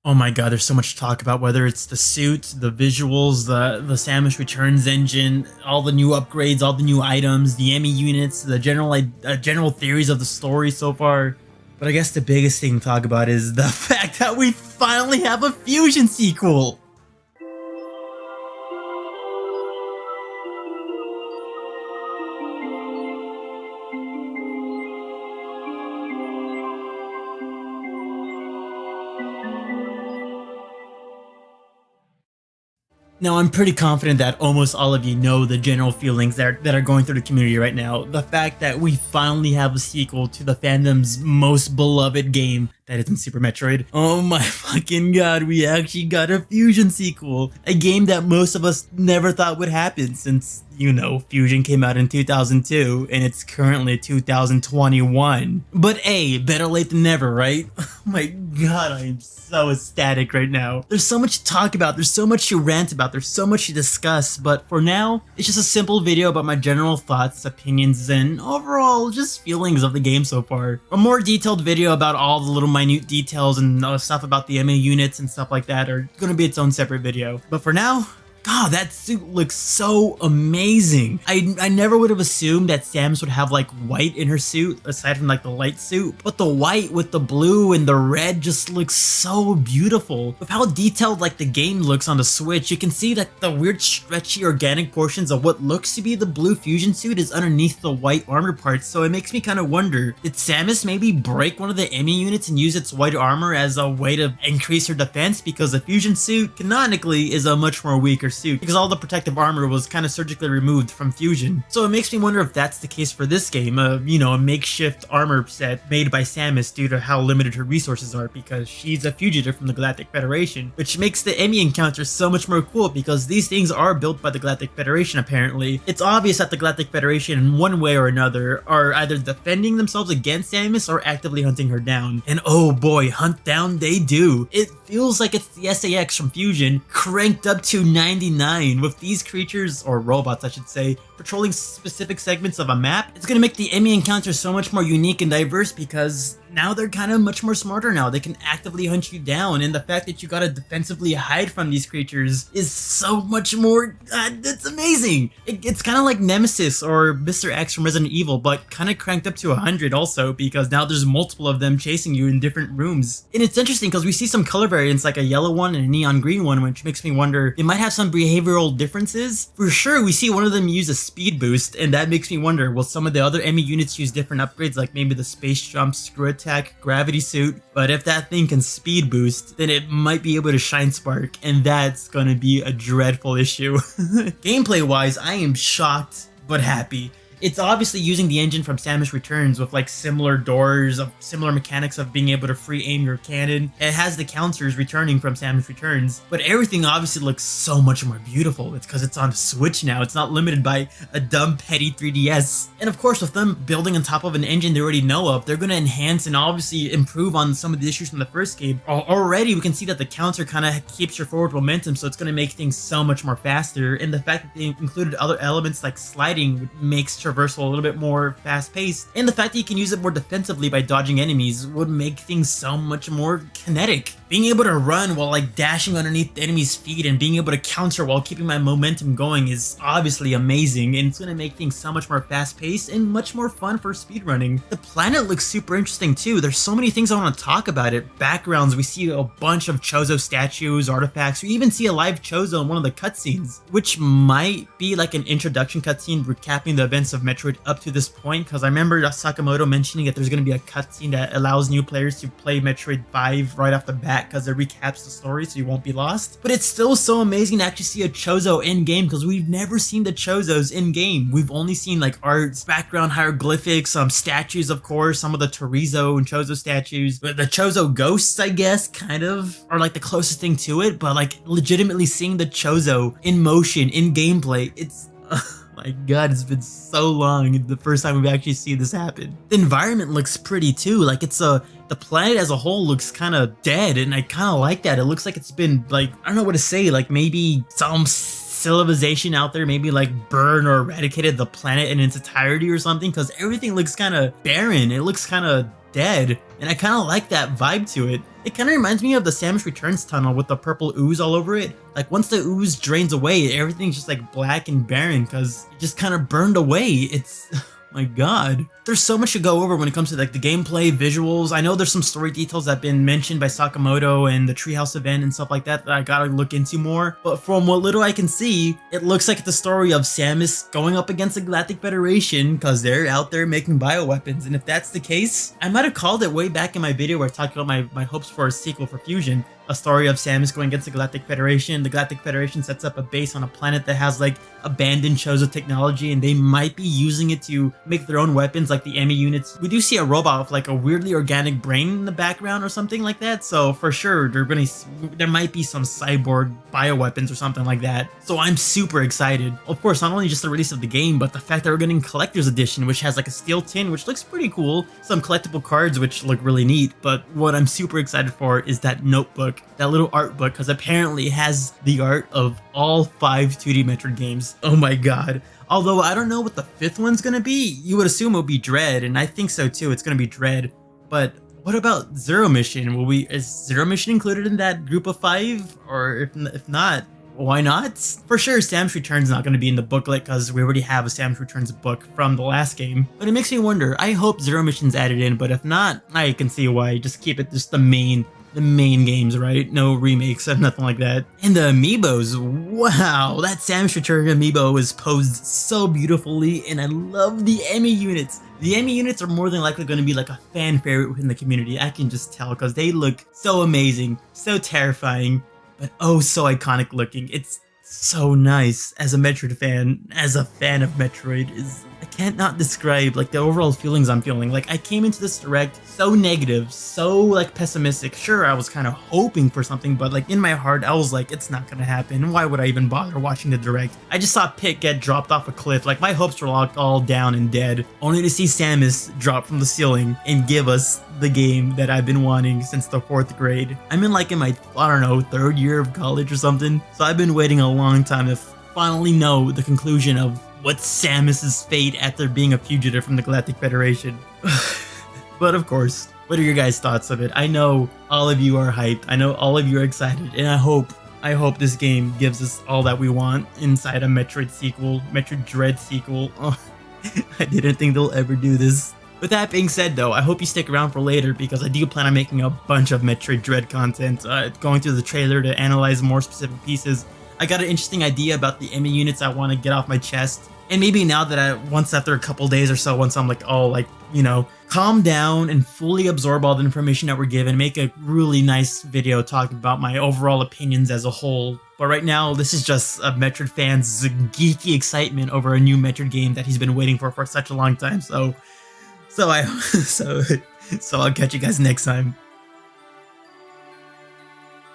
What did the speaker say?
Oh my god, there's so much to talk about, whether it's the suit, the visuals, the Samus Returns engine, all the new upgrades, all the new items, the E.M.M.I units, the general theories of the story so far. But I guess the biggest thing to talk about is the fact that we finally have a Fusion sequel! Now, I'm pretty confident that almost all of you know the general feelings that are going through the community right now. The fact that we finally have a sequel to the fandom's most beloved game, that isn't Super Metroid. Oh my fucking god, we actually got a Fusion sequel. A game that most of us never thought would happen since, you know, Fusion came out in 2002 and it's currently 2021. But hey, better late than never, right? Oh my god, I am so ecstatic right now. There's so much to talk about, there's so much to rant about, there's so much to discuss, but for now, it's just a simple video about my general thoughts, opinions, and overall just feelings of the game so far. A more detailed video about all the little minute details and stuff about the E.M.M.I units and stuff like that are gonna be its own separate video. But for now, god, that suit looks so amazing. I never would have assumed that Samus would have like white in her suit, aside from like the light suit, but the white with the blue and the red just looks so beautiful. With how detailed like the game looks on the Switch, you can see that the weird stretchy organic portions of what looks to be the blue Fusion suit is underneath the white armor parts, so it makes me kind of wonder, did Samus maybe break one of the E.M.M.I units and use its white armor as a way to increase her defense, because the Fusion suit canonically is a much more weaker suit because all the protective armor was kind of surgically removed from Fusion. So it makes me wonder if that's the case for this game, you know, a makeshift armor set made by Samus due to how limited her resources are because she's a fugitive from the Galactic Federation, which makes the E.M.M.I encounter so much more cool because these things are built by the Galactic Federation apparently. It's obvious that the Galactic Federation in one way or another are either defending themselves against Samus or actively hunting her down. And oh boy, hunt down they do. It feels like it's the SAX from Fusion cranked up to 99. With these creatures, or robots I should say, patrolling specific segments of a map. It's gonna make the E.M.M.I encounter so much more unique and diverse because now they're kind of much more smarter now. They can actively hunt you down, and the fact that you gotta defensively hide from these creatures is so much more, it's amazing. It's kind of like Nemesis or Mr. X from Resident Evil, but kind of cranked up to 100 also because now there's multiple of them chasing you in different rooms. And it's interesting because we see some color variants like a yellow one and a neon green one, which makes me wonder it might have some behavioral differences. For sure, we see one of them use a speed boost, and that makes me wonder, will some of the other E.M.M.I units use different upgrades like maybe the space jump, screw attack, gravity suit? But if that thing can speed boost, then it might be able to shine spark, and that's gonna be a dreadful issue. Gameplay wise, I am shocked but happy. It's obviously using the engine from Samus Returns with like similar doors, of similar mechanics of being able to free aim your cannon. It has the counters returning from Samus Returns, but everything obviously looks so much more beautiful. It's because it's on Switch now. It's not limited by a dumb petty 3DS. And of course, with them building on top of an engine they already know of, they're going to enhance and obviously improve on some of the issues from the first game. Already we can see that the counter kind of keeps your forward momentum, so it's going to make things so much more faster. And the fact that they included other elements like sliding makes traversal a little bit more fast-paced, and the fact that you can use it more defensively by dodging enemies would make things so much more kinetic. Being able to run while like dashing underneath the enemy's feet and being able to counter while keeping my momentum going is obviously amazing, and it's going to make things so much more fast-paced and much more fun for speedrunning. The planet looks super interesting too. There's so many things I want to talk about it. Backgrounds, we see a bunch of Chozo statues, artifacts. We even see a live Chozo in one of the cutscenes, which might be like an introduction cutscene recapping the events of Metroid up to this point, because I remember Sakamoto mentioning that there's going to be a cutscene that allows new players to play Metroid 5 right off the bat because it recaps the story so you won't be lost. But it's still so amazing to actually see a Chozo in-game because we've never seen the Chozos in-game. We've only seen like arts, background hieroglyphics, statues of course, some of the Torizo and Chozo statues. But the Chozo ghosts, I guess, kind of are like the closest thing to it, but like legitimately seeing the Chozo in motion, in gameplay, it's... my god, it's been so long, the first time we've actually seen this happen. The environment looks pretty too, like it's the planet as a whole looks kind of dead, and I kind of like that. It looks like it's been like, I don't know what to say, like maybe some civilization out there maybe like burned or eradicated the planet in its entirety or something, because everything looks kind of barren. It looks kind of dead, and I kind of like that vibe to it. It kind of reminds me of the Samus Returns tunnel with the purple ooze all over it. Like once the ooze drains away, everything's just like black and barren because it just kind of burned away. It's my god. There's so much to go over when it comes to like the gameplay, visuals. I know there's some story details that have been mentioned by Sakamoto and the Treehouse event and stuff like that that I gotta look into more. But from what little I can see, it looks like the story of Samus going up against the Galactic Federation because they're out there making bioweapons. And if that's the case, I might have called it way back in my video where I talked about my hopes for a sequel for Fusion. A story of Samus going against the Galactic Federation. The Galactic Federation sets up a base on a planet that has like abandoned Chozo technology, and they might be using it to make their own weapons like the E.M.M.I units. We do see a robot with like a weirdly organic brain in the background or something like that, so for sure there might be some cyborg bioweapons or something like that. So I'm super excited. Of course, not only just the release of the game, but the fact that we're getting collector's edition, which has like a steel tin, which looks pretty cool, some collectible cards which look really neat. But what I'm super excited for is that notebook, that little art book, because apparently it has the art of all 5 2D Metroid games. Oh my god. Although I don't know what the 5th one's gonna be. You would assume it would be Dread, and I think so too. It's gonna be Dread. But what about Zero Mission? Is Zero Mission included in that group of 5? Or if not, why not? For sure, Samus Returns not going to be in the booklet because we already have a Samus Returns book from the last game. But it makes me wonder. I hope Zero Mission's added in, but if not, I can see why. Just keep it just the main games, right? No remakes or nothing like that. And the amiibos, wow, that Samus Return amiibo is posed so beautifully, and I love the E.M.M.I units. The E.M.M.I units are more than likely going to be like a fan favorite within the community. I can just tell because they look so amazing, so terrifying, but oh so iconic looking. It's so nice as a Metroid fan, as a fan of Metroid. I can't not describe like the overall feelings I'm feeling. Like I came into this direct so negative, so like pessimistic. Sure, I was kind of hoping for something, but like in my heart, I was like, it's not gonna happen. Why would I even bother watching the direct? I just saw Pit get dropped off a cliff. Like my hopes were all down and dead, only to see Samus drop from the ceiling and give us the game that I've been wanting since the 4th grade. I'm in my, I don't know, 3rd year of college or something. So I've been waiting a long time to finally know the conclusion of what's Samus's fate after being a fugitive from the Galactic Federation. But of course, what are your guys' thoughts of it? I know all of you are hyped. I know all of you are excited, and I hope this game gives us all that we want inside a Metroid sequel, Metroid Dread sequel. Oh, I didn't think they'll ever do this. With that being said though, I hope you stick around for later because I do plan on making a bunch of Metroid Dread content, going through the trailer to analyze more specific pieces. I got an interesting idea about the E.M.M.I units I want to get off my chest. And maybe now that once after a couple days or so, once I'm like, oh, like, you know, calm down and fully absorb all the information that we're given, make a really nice video talking about my overall opinions as a whole. But right now, this is just a Metroid fan's geeky excitement over a new Metroid game that he's been waiting for such a long time. So I'll catch you guys next time.